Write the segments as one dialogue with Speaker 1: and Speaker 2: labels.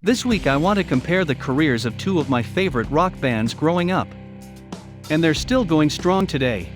Speaker 1: This week I want to compare the careers of two of my favorite rock bands growing up. And they're still going strong today.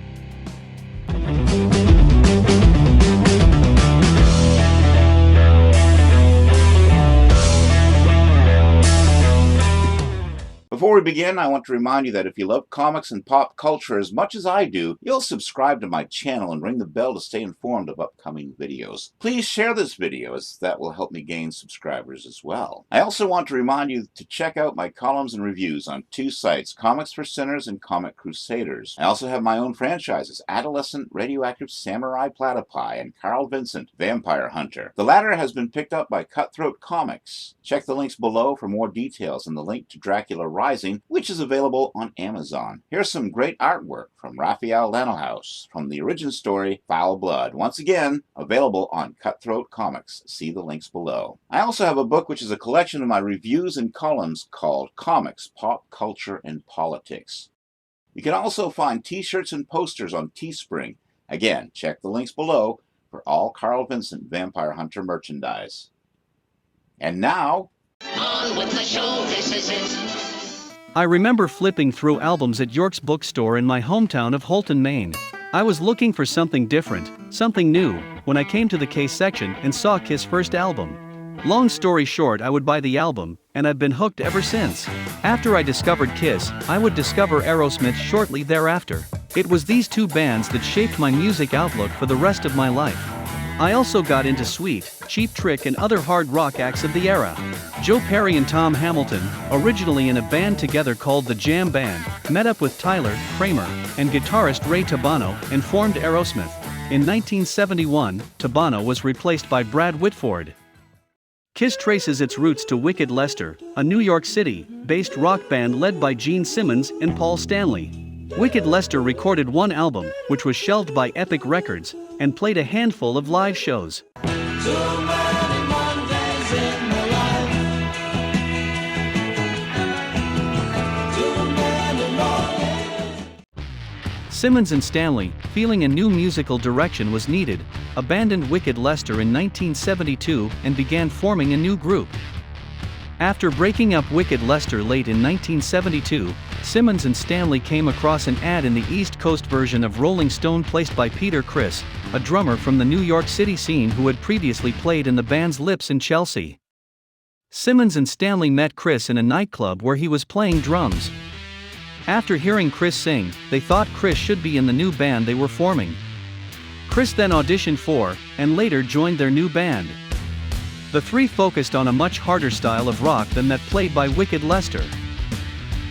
Speaker 2: Before we begin, I want to remind you that if you love comics and pop culture as much as I do, you'll subscribe to my channel and ring the bell to stay informed of upcoming videos. Please share this video, as that will help me gain subscribers as well. I also want to remind you to check out my columns and reviews on two sites, Comics for Sinners and Comic Crusaders. I also have my own franchises, Adolescent Radioactive Samurai Platypi and Carl Vincent Vampire Hunter. The latter has been picked up by Cutthroat Comics. Check the links below for more details and the link to Dracula Rising, which is available on Amazon. Here's some great artwork from Raphael Lanohaus from the origin story Foul Blood. Once again, available on Cutthroat Comics. See the links below. I also have a book which is a collection of my reviews and columns called Comics, Pop Culture, and Politics. You can also find t-shirts and posters on Teespring. Again, check the links below for all Carl Vincent Vampire Hunter merchandise. And now,
Speaker 3: on with the show, this is it.
Speaker 1: I remember flipping through albums at York's bookstore in my hometown of Holton, Maine. I was looking for something different, something new, when I came to the Kiss section and saw Kiss' first album. Long story short, I would buy the album, and I've been hooked ever since. After I discovered Kiss, I would discover Aerosmith shortly thereafter. It was these two bands that shaped my music outlook for the rest of my life. I also got into Sweet, Cheap Trick and other hard rock acts of the era. Joe Perry and Tom Hamilton, originally in a band together called the Jam Band, met up with Tyler, Kramer, and guitarist Ray Tabano and formed Aerosmith. In 1971, Tabano was replaced by Brad Whitford. Kiss traces its roots to Wicked Lester, a New York City-based rock band led by Gene Simmons and Paul Stanley. Wicked Lester recorded one album, which was shelved by Epic Records, and played a handful of live shows. Simmons and Stanley, feeling a new musical direction was needed, abandoned Wicked Lester in 1972 and began forming a new group. After breaking up Wicked Lester late in 1972, Simmons and Stanley came across an ad in the East Coast version of Rolling Stone placed by Peter Criss, a drummer from the New York City scene who had previously played in the band's Lips in Chelsea. Simmons and Stanley met Criss in a nightclub where he was playing drums. After hearing Criss sing, they thought Criss should be in the new band they were forming. Criss then auditioned for, and later joined their new band. The three focused on a much harder style of rock than that played by Wicked Lester.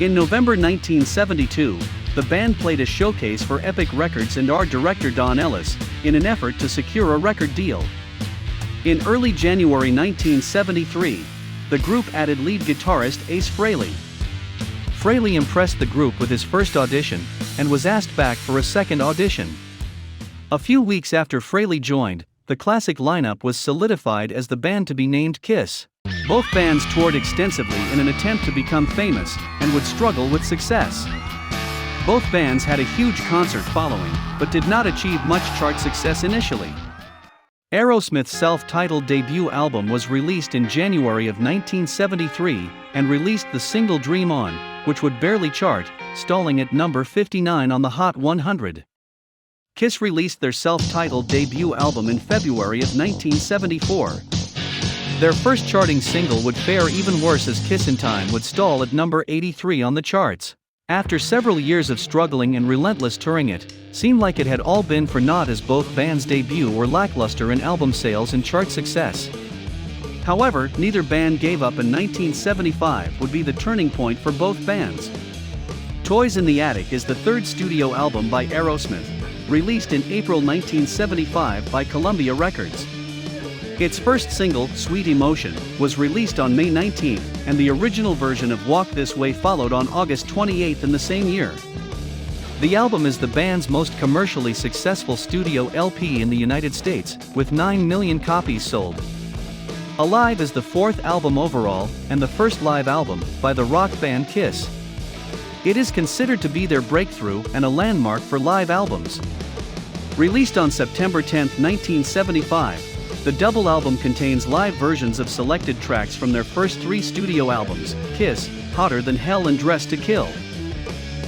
Speaker 1: In November 1972, the band played a showcase for Epic Records and art director Don Ellis, in an effort to secure a record deal. In early January 1973, the group added lead guitarist Ace Frehley. Frehley impressed the group with his first audition, and was asked back for a second audition. A few weeks after Frehley joined, the classic lineup was solidified as the band to be named Kiss. Both bands toured extensively in an attempt to become famous, and would struggle with success. Both bands had a huge concert following, but did not achieve much chart success initially. Aerosmith's self-titled debut album was released in January of 1973, and released the single Dream On, which would barely chart, stalling at number 59 on the Hot 100. Kiss released their self-titled debut album in February of 1974. Their first charting single would fare even worse, as Kiss in Time would stall at number 83 on the charts. After several years of struggling and relentless touring, it seemed like it had all been for naught, as both bands' debut were lackluster in album sales and chart success. However, neither band gave up, and 1975 would be the turning point for both bands. Toys in the Attic is the third studio album by Aerosmith, released in April 1975 by Columbia Records. Its first single, Sweet Emotion, was released on May 19, and the original version of Walk This Way followed on August 28 in the same year. The album is the band's most commercially successful studio LP in the United States, with 9 million copies sold. Alive is the fourth album overall, and the first live album, by the rock band Kiss. It is considered to be their breakthrough and a landmark for live albums. Released on September 10, 1975, The double album contains live versions of selected tracks from their first 3 studio albums, Kiss, Hotter Than Hell and Dressed to Kill.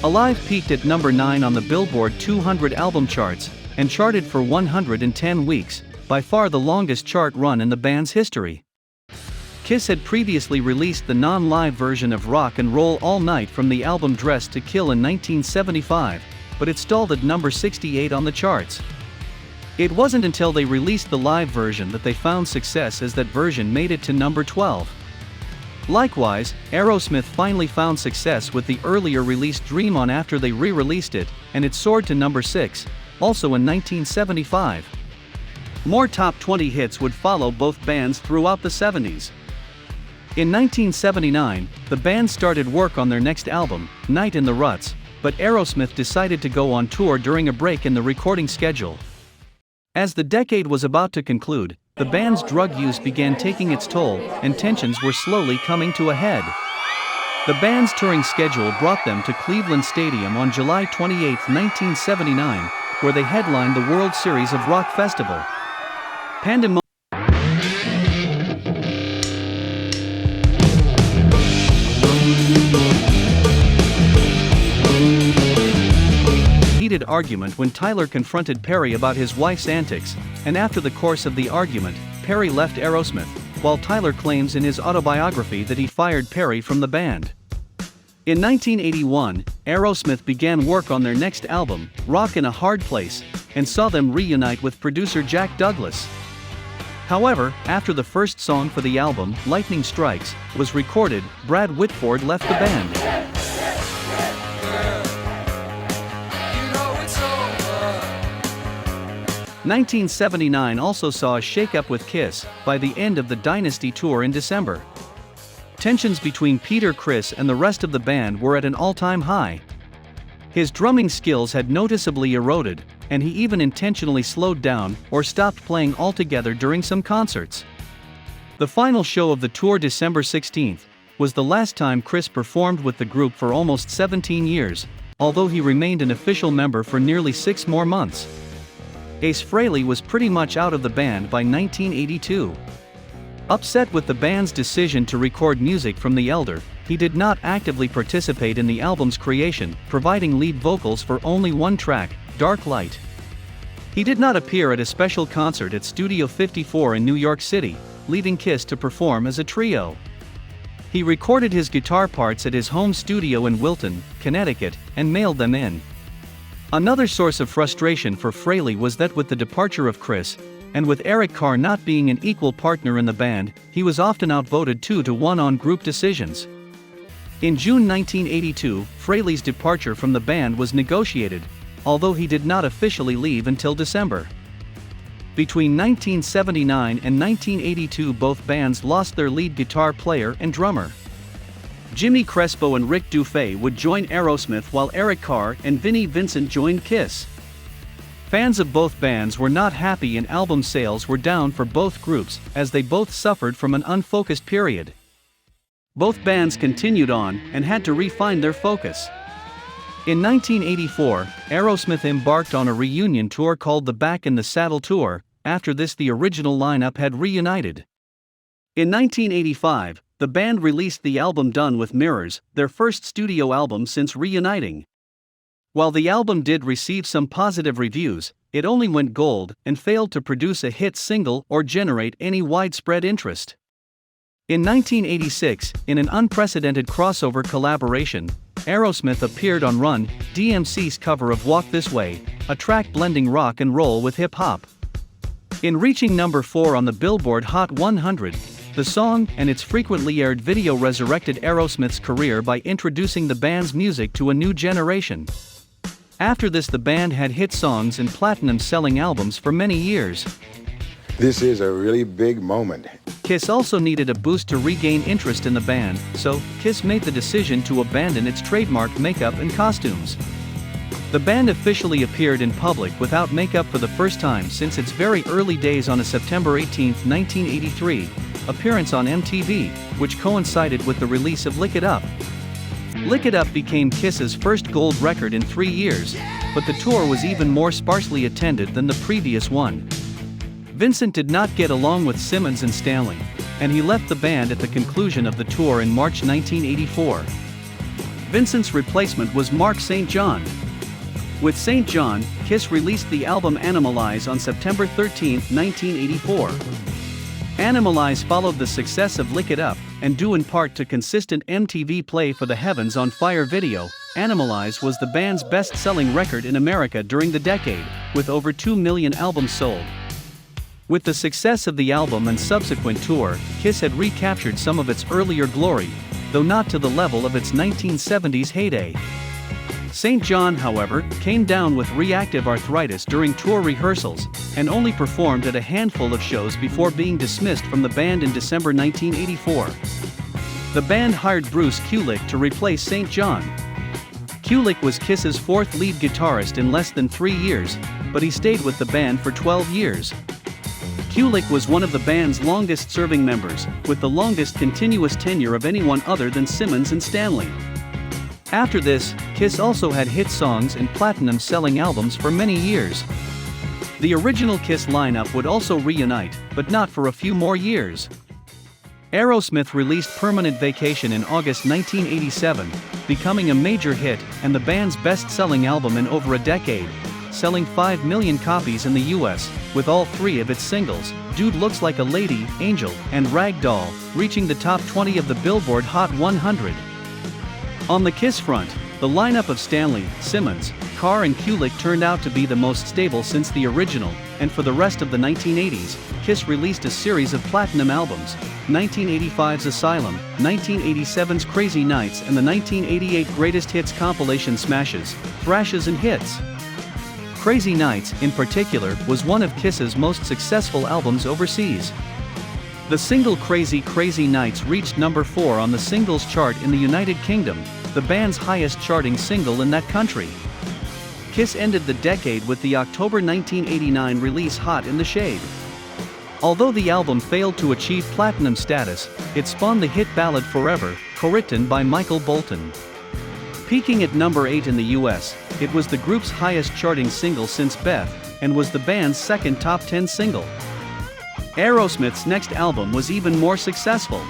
Speaker 1: Alive peaked at number 9 on the Billboard 200 album charts, and charted for 110 weeks, by far the longest chart run in the band's history. Kiss had previously released the non-live version of Rock and Roll All Night from the album Dressed to Kill in 1975, but it stalled at number 68 on the charts. It wasn't until they released the live version that they found success, as that version made it to number 12. Likewise, Aerosmith finally found success with the earlier released Dream On after they re-released it, and it soared to number 6, also in 1975. More top 20 hits would follow both bands throughout the 70s. In 1979, the band started work on their next album, Night in the Ruts, but Aerosmith decided to go on tour during a break in the recording schedule. As the decade was about to conclude, the band's drug use began taking its toll, and tensions were slowly coming to a head. The band's touring schedule brought them to Cleveland Stadium on July 28, 1979, where they headlined the World Series of Rock Festival. Pandemonium. Heated argument when Tyler confronted Perry about his wife's antics, and after the course of the argument, Perry left Aerosmith, while Tyler claims in his autobiography that he fired Perry from the band. In 1981, Aerosmith began work on their next album, Rock in a Hard Place, and saw them reunite with producer Jack Douglas. However, after the first song for the album, Lightning Strikes, was recorded, Brad Whitford left the band. 1979 also saw a shakeup with Kiss by the end of the Dynasty tour in December. Tensions between Peter Criss and the rest of the band were at an all-time high. His drumming skills had noticeably eroded, and he even intentionally slowed down or stopped playing altogether during some concerts. The final show of the tour, December 16, was the last time Criss performed with the group for almost 17 years, although he remained an official member for nearly 6 more months. Ace Frehley was pretty much out of the band by 1982. Upset with the band's decision to record music from The Elder, he did not actively participate in the album's creation, providing lead vocals for only one track, Dark Light. He did not appear at a special concert at Studio 54 in New York City, leaving Kiss to perform as a trio. He recorded his guitar parts at his home studio in Wilton, Connecticut, and mailed them in. Another source of frustration for Frehley was that with the departure of Criss, and with Eric Carr not being an equal partner in the band, he was often outvoted 2-1 on group decisions. In June 1982, Frehley's departure from the band was negotiated, although he did not officially leave until December. Between 1979 and 1982, both bands lost their lead guitar player and drummer. Jimmy Crespo and Rick Dufay would join Aerosmith, while Eric Carr and Vinnie Vincent joined Kiss. Fans of both bands were not happy, and album sales were down for both groups, as they both suffered from an unfocused period. Both bands continued on and had to refine their focus. In 1984, Aerosmith embarked on a reunion tour called the Back in the Saddle Tour. After this, the original lineup had reunited. In 1985, the band released the album Done with Mirrors, their first studio album since reuniting. While the album did receive some positive reviews, it only went gold and failed to produce a hit single or generate any widespread interest. In 1986, in an unprecedented crossover collaboration, Aerosmith appeared on Run DMC's cover of Walk This Way, a track blending rock and roll with hip-hop. In reaching number 4 on the Billboard Hot 100, the song and its frequently aired video resurrected Aerosmith's career by introducing the band's music to a new generation. After this, the band had hit songs and platinum-selling albums for many years.
Speaker 4: This is a really big moment.
Speaker 1: Kiss also needed a boost to regain interest in the band, so Kiss made the decision to abandon its trademark makeup and costumes. The band officially appeared in public without makeup for the first time since its very early days on a September 18, 1983, appearance on MTV, which coincided with the release of Lick It Up. Lick It Up became Kiss's first gold record in 3 years, but the tour was even more sparsely attended than the previous one. Vincent did not get along with Simmons and Stanley, and he left the band at the conclusion of the tour in March 1984. Vincent's replacement was Mark St. John. With St. John, Kiss released the album Animalize on September 13, 1984. Animalize followed the success of Lick It Up, and due in part to consistent MTV play for the Heavens on Fire video, Animalize was the band's best-selling record in America during the decade, with over 2 million albums sold. With the success of the album and subsequent tour, Kiss had recaptured some of its earlier glory, though not to the level of its 1970s heyday. St. John, however, came down with reactive arthritis during tour rehearsals, and only performed at a handful of shows before being dismissed from the band in December 1984. The band hired Bruce Kulick to replace St. John. Kulick was Kiss's fourth lead guitarist in less than 3 years, but he stayed with the band for 12 years. Kulick was one of the band's longest-serving members, with the longest continuous tenure of anyone other than Simmons and Stanley. After this, Kiss also had hit songs and platinum-selling albums for many years. The original Kiss lineup would also reunite, but not for a few more years. Aerosmith released Permanent Vacation in August 1987, becoming a major hit and the band's best-selling album in over a decade, selling 5 million copies in the US, with all 3 of its singles, Dude Looks Like a Lady, Angel, and Rag Doll, reaching the top 20 of the Billboard Hot 100. On the Kiss front, the lineup of Stanley, Simmons, Carr and Kulick turned out to be the most stable since the original, and for the rest of the 1980s, Kiss released a series of platinum albums, 1985's Asylum, 1987's Crazy Nights and the 1988 Greatest Hits compilation smashes, thrashes and hits. Crazy Nights, in particular, was one of Kiss's most successful albums overseas. The single Crazy Crazy Nights reached number 4 on the singles chart in the United Kingdom, the band's highest charting single in that country. Kiss ended the decade with the October 1989 release Hot in the Shade. Although the album failed to achieve platinum status, it spawned the hit ballad Forever, co-written by Michael Bolton. Peaking at number 8 in the US, it was the group's highest charting single since Beth, and was the band's second top 10 single. Aerosmith's next album was even more successful.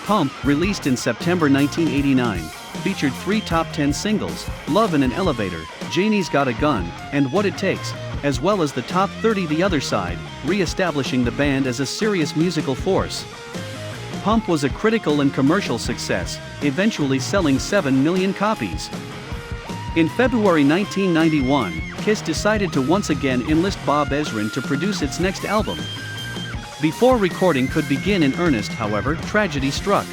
Speaker 1: Pump, released in September 1989, featured 3 top 10 singles, Love in an Elevator, Janie's Got a Gun, and What It Takes, as well as the top 30 The Other Side, re-establishing the band as a serious musical force. Pump was a critical and commercial success, eventually selling 7 million copies. In February 1991, Kiss decided to once again enlist Bob Ezrin to produce its next album. Before recording could begin in earnest, however, tragedy struck.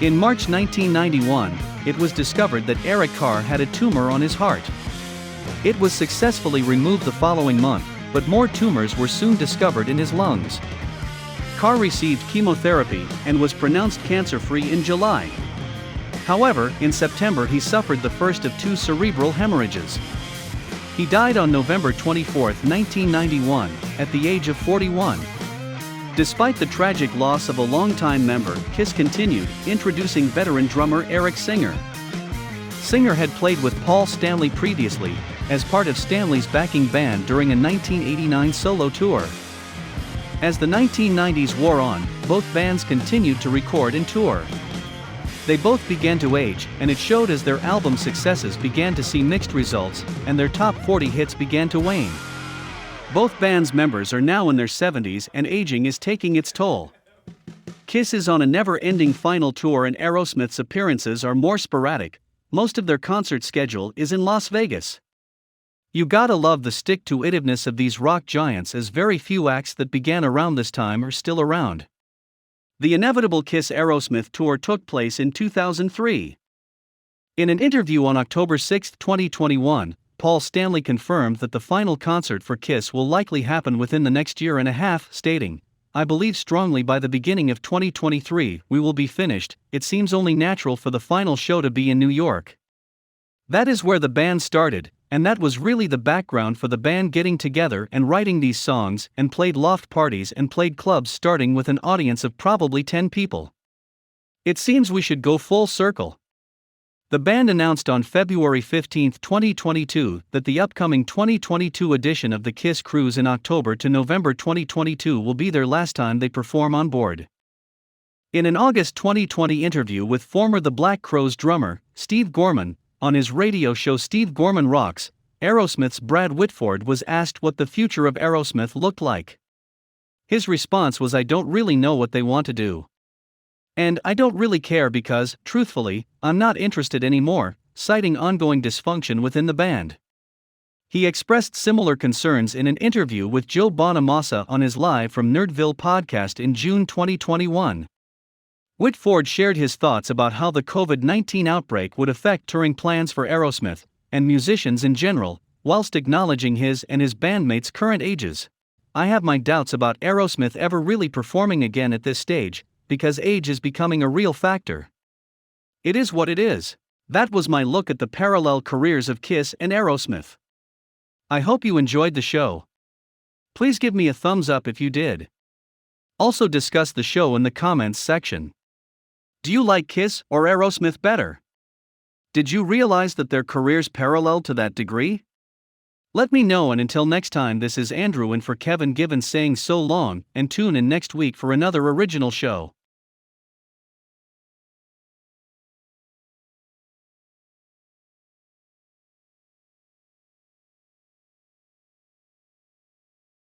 Speaker 1: In March 1991, it was discovered that Eric Carr had a tumor on his heart. It was successfully removed the following month, but more tumors were soon discovered in his lungs. Carr received chemotherapy and was pronounced cancer-free in July. However, in September he suffered the first of 2 cerebral hemorrhages. He died on November 24, 1991, at the age of 41. Despite the tragic loss of a longtime member, Kiss continued, introducing veteran drummer Eric Singer. Singer had played with Paul Stanley previously, as part of Stanley's backing band during a 1989 solo tour. As the 1990s wore on, both bands continued to record and tour. They both began to age, and it showed as their album successes began to see mixed results, and their top 40 hits began to wane. Both bands' members are now in their 70s and aging is taking its toll. Kiss is on a never-ending final tour and Aerosmith's appearances are more sporadic. Most of their concert schedule is in Las Vegas. You gotta love the stick-to-itiveness of these rock giants, as very few acts that began around this time are still around. The inevitable Kiss Aerosmith tour took place in 2003. In an interview on October 6, 2021, Paul Stanley confirmed that the final concert for Kiss will likely happen within the next year and a half, stating, "I believe strongly by the beginning of 2023 we will be finished. It seems only natural for the final show to be in New York." That is where the band started, and that was really the background for the band getting together and writing these songs, and played loft parties and played clubs starting with an audience of probably 10 people. It seems we should go full circle. The band announced on February 15, 2022, that the upcoming 2022 edition of the KISS Cruise in October to November 2022 will be their last time they perform on board. In an August 2020 interview with former The Black Crowes drummer, Steve Gorman, on his radio show Steve Gorman Rocks, Aerosmith's Brad Whitford was asked what the future of Aerosmith looked like. His response was, "I don't really know what they want to do. And I don't really care because, truthfully, I'm not interested anymore," citing ongoing dysfunction within the band. He expressed similar concerns in an interview with Joe Bonamassa on his Live from Nerdville podcast in June 2021. Whitford shared his thoughts about how the COVID-19 outbreak would affect touring plans for Aerosmith, and musicians in general, whilst acknowledging his and his bandmates' current ages. "I have my doubts about Aerosmith ever really performing again at this stage, because age is becoming a real factor. It is what it is." That was my look at the parallel careers of KISS and Aerosmith. I hope you enjoyed the show. Please give me a thumbs up if you did. Also discuss the show in the comments section. Do you like KISS or Aerosmith better? Did you realize that their careers parallel to that degree? Let me know, and until next time, this is Andrew in for Kevin Givens saying so long, and tune in next week for another original show.